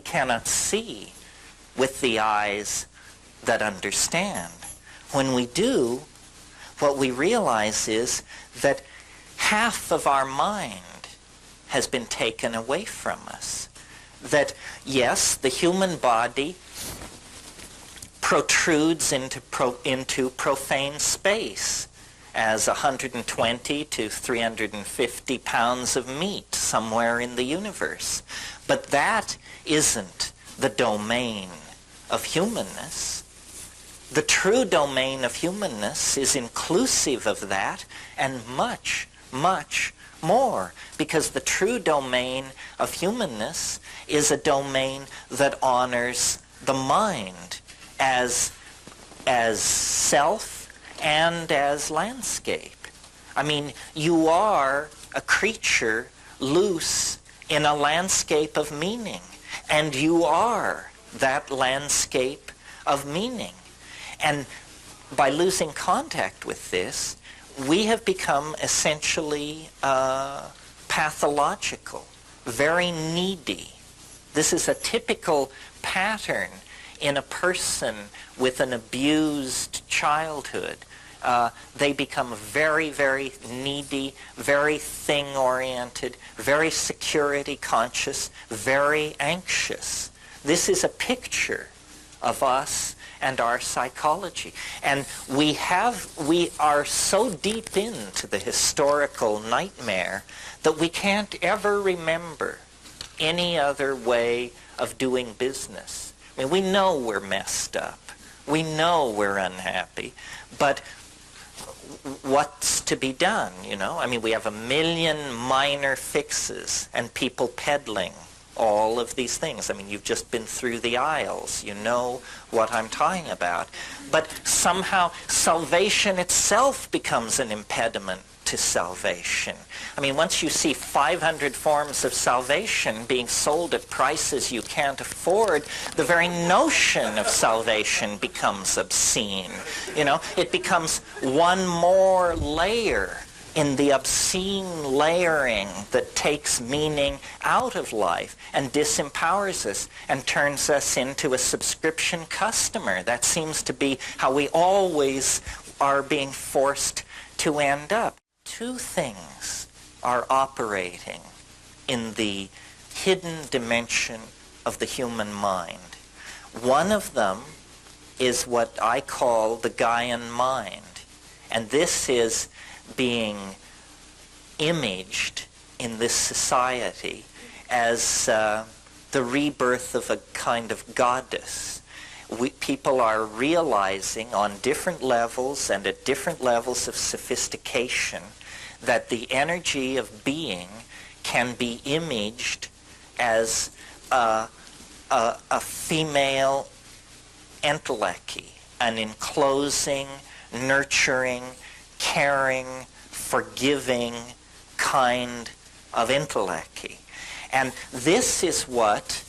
cannot see with the eyes that understand. When we do, what we realize is that half of our mind has been taken away from us. That, yes, the human body protrudes into profane space as 120 to 350 pounds of meat somewhere in the universe. But that isn't the domain of humanness. The true domain of humanness is inclusive of that and much, much more, because the true domain of humanness is a domain that honors the mind as self and as landscape. I mean, you are a creature loose in a landscape of meaning, and you are that landscape of meaning. And by losing contact with this, we have become essentially pathological, very needy. This is a typical pattern in a person with an abused childhood. They become very, very needy, very thing-oriented, very security-conscious, very anxious. This is a picture of us and our psychology. And we are so deep into the historical nightmare that we can't ever remember any other way of doing business. I mean, we know we're messed up. We know we're unhappy. But what's to be done, you know? I mean, we have a million minor fixes and people peddling all of these things. I mean, you've just been through the aisles. You know what I'm talking about. But somehow salvation itself becomes an impediment to salvation. I mean, once you see 500 forms of salvation being sold at prices you can't afford, the very notion of salvation becomes obscene. You know, it becomes one more layer in the obscene layering that takes meaning out of life and disempowers us and turns us into a subscription customer. That seems to be how we always are being forced to end up. Two things are operating in the hidden dimension of the human mind. One of them is what I call the Gaian mind, and this is being imaged in this society as the rebirth of a kind of goddess. People are realizing on different levels and at different levels of sophistication that the energy of being can be imaged as a female entelechy, an enclosing, nurturing, caring, forgiving kind of entelechy. And this is what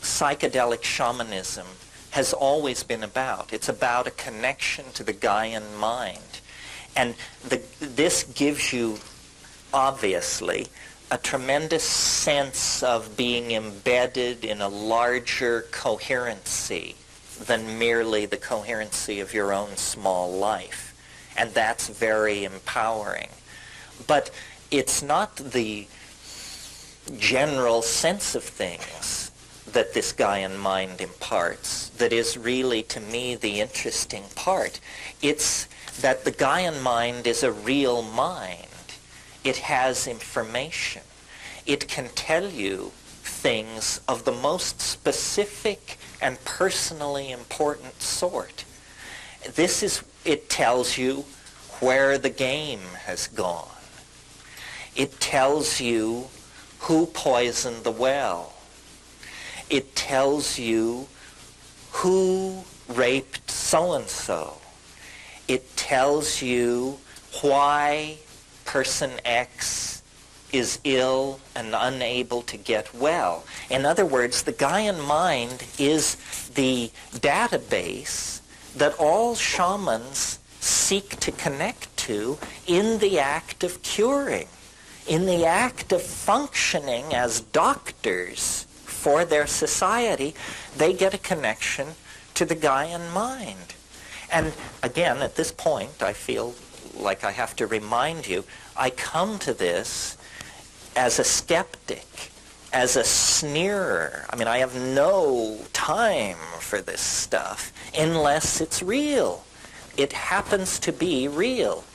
psychedelic shamanism has always been about. It's about a connection to the Gaian mind. And this gives you, obviously, a tremendous sense of being embedded in a larger coherency than merely the coherency of your own small life. And that's very empowering. But it's not the general sense of things that this Gaian mind imparts that is really, to me, the interesting part. It's that the Gaian mind is a real mind. It has information. It can tell you things of the most specific and personally important sort. It tells you where the game has gone. It tells you who poisoned the well. It tells you who raped so-and-so. It tells you why person X is ill and unable to get well. In other words, the Gaian mind is the database that all shamans seek to connect to in the act of curing, in the act of functioning as doctors for their society, they get a connection to the Gaian mind. And again, at this point, I feel like I have to remind you, I come to this as a skeptic, as a sneerer. I mean, I have no time for this stuff unless it's real. It happens to be real.